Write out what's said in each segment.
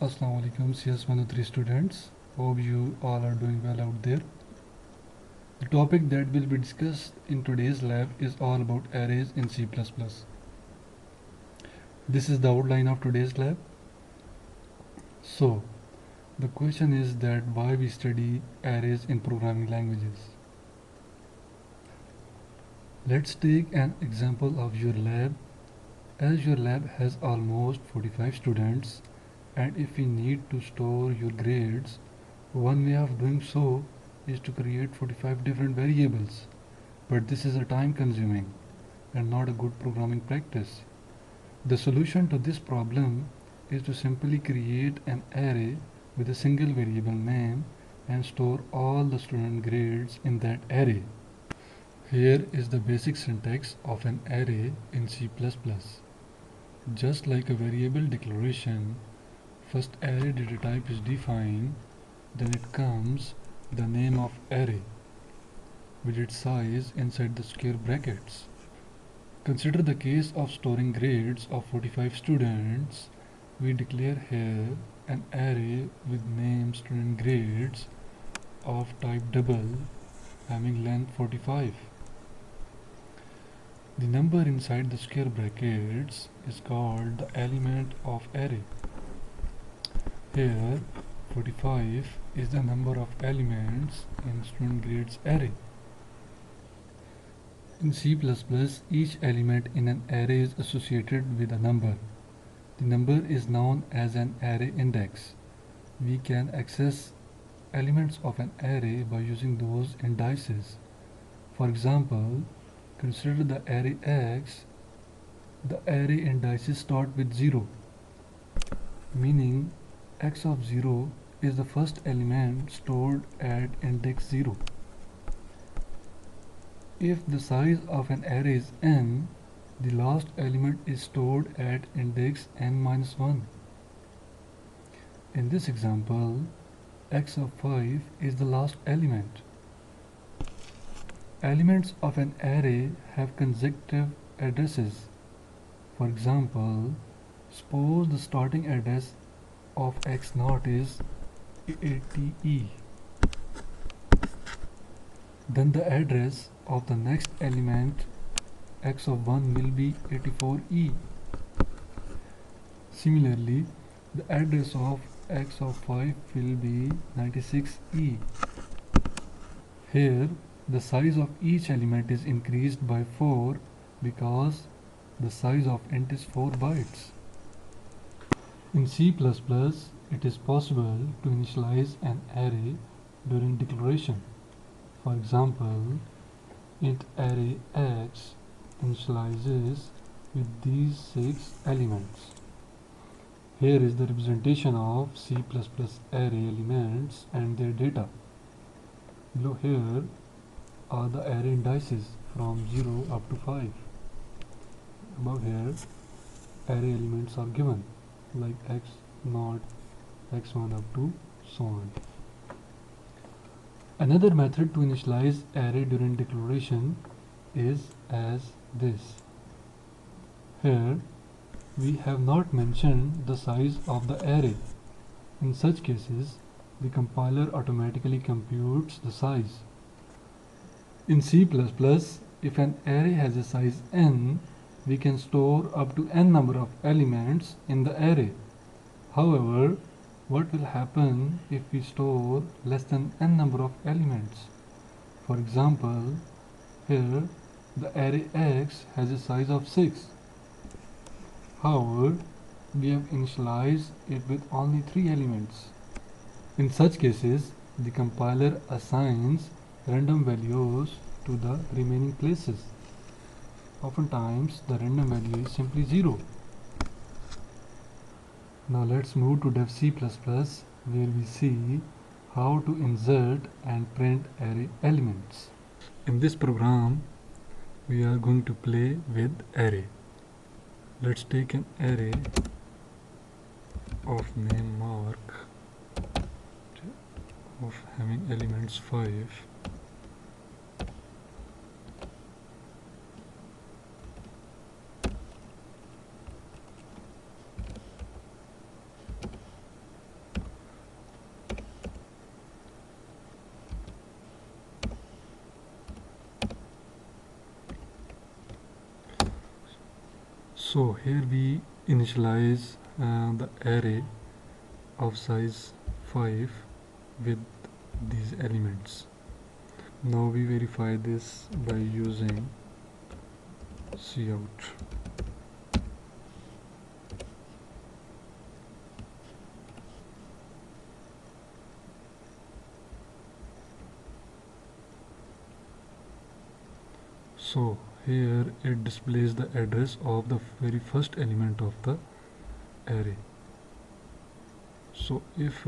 Assalamu alaikum CS103 students. Hope you all are doing well out there. The topic that will be discussed in today's lab is all about arrays in C++. This is the outline of today's lab. So, the question is that why we study arrays in programming languages. Let's take an example of your lab. As your lab has almost 45 students, and if we need to store your grades, one way of doing so is to create 45 different variables. But this is a time consuming and not a good programming practice. The solution to this problem is to simply create an array with a single variable name and store all the student grades in that array. Here is the basic syntax of an array in C++. Just like a variable declaration, first array data type is defined, then it comes the name of array with its size inside the square brackets. Consider the case of storing grades of 45 students. We declare here an array with name student grades of type double having length 45. The number inside the square brackets is called the element of array. Here 45 is the number of elements in student grades array. In C++, each element in an array is associated with a number. The number is known as an array index. We can access elements of an array by using those indices. For example, consider the array X. The array indices start with 0, meaning X of 0 is the first element stored at index 0. If the size of an array is n, the last element is stored at index n-1. In this example, x of 5 is the last element. Elements of an array have consecutive addresses. For example, suppose the starting address of x0 is 80e. Then the address of the next element x of 1 will be 84e. Similarly, the address of x of 5 will be 96e. Here, the size of each element is increased by 4 because the size of int is 4 bytes. In C++, it is possible to initialize an array during declaration. For example, int array x initializes with these 6 elements. Here is the representation of C++ array elements and their data. Below here are the array indices from 0 up to 5. Above here, array elements are given like x0, x1 up to so on. Another method to initialize array during declaration is as this. Here we have not mentioned the size of the array. In such cases, the compiler automatically computes the size. In C++, if an array has a size n, we can store up to n number of elements in the array. However, what will happen if we store less than n number of elements? For example, here the array x has a size of 6. However, we have initialized it with only 3 elements. In such cases, the compiler assigns random values to the remaining places. Oftentimes, the random value is simply 0. Now let's move to Dev C++ where we see how to insert and print array elements. In this program, we are going to play with array. Let's take an array of name mark of having elements 5. So here we initialize the array of size 5 with these elements. Now we verify this by using cout. So here it displays the address of the very first element of the array. So if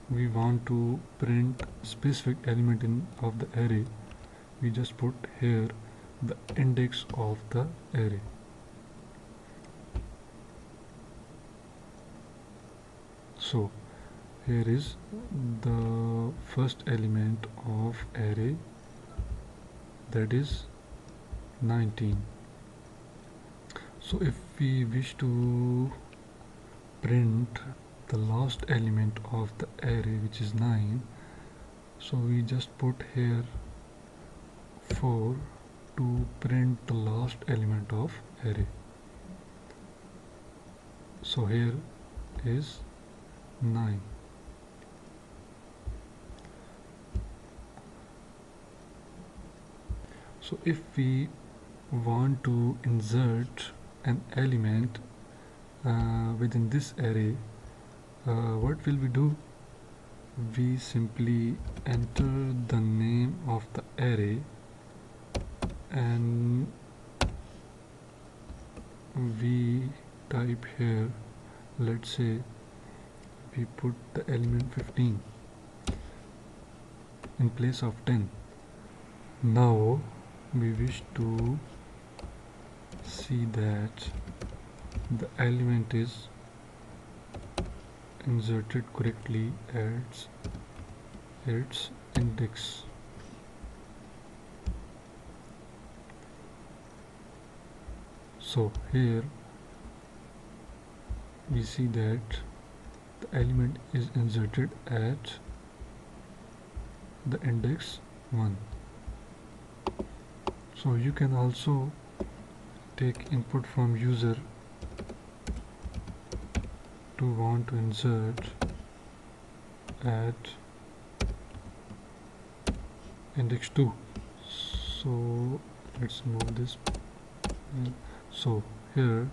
we want to print specific element of the array, we just put here the index of the array. So here is the first element of array, that is 19. So if we wish to print the last element of the array, which is 9, so we just put here 4 to print the last element of array. So here is 9. So if we want to insert an element within this array, what will we do? We simply enter the name of the array and we type here, let's say we put the element 15 in place of 10. Now we wish to see that the element is inserted correctly at its index. So here we see that the element is inserted at the index 1. So you can also take input from user to want to insert at index 2. So let's move this. So here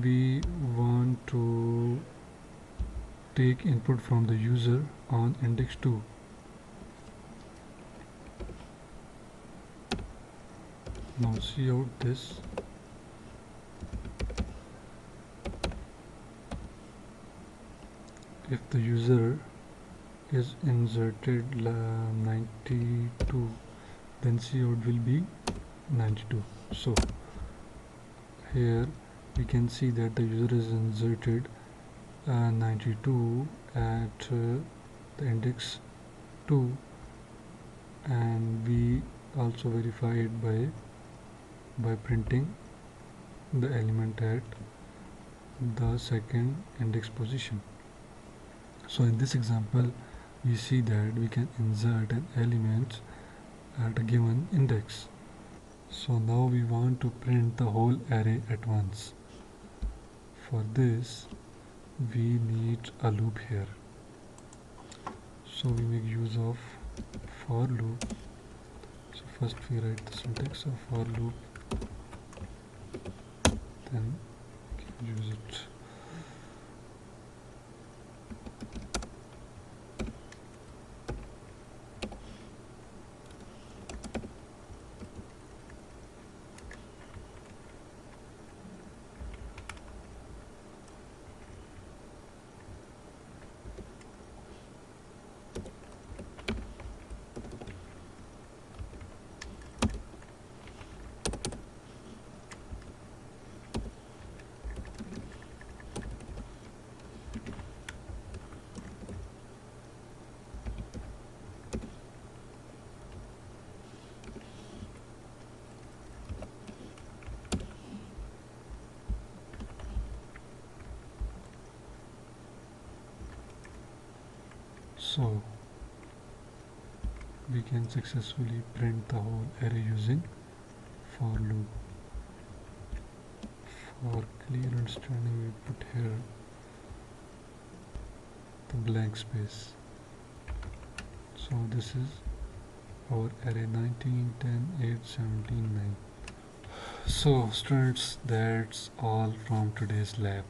we want to take input from the user on index 2. Now see out this. If the user is inserted 92, then cout will be 92. So here we can see that the user is inserted 92 at the index 2, and we also verify it by printing the element at the second index position. So in this example we see that we can insert an element at a given index. So now we want to print the whole array at once. For this we need a loop here. So we make use of for loop. So first we write the syntax of for loop, then we can use it. So we can successfully print the whole array using for loop. For clear understanding, we put here the blank space. So this is our array 19, 10, 8, 17, 9. So students, that's all from today's lab.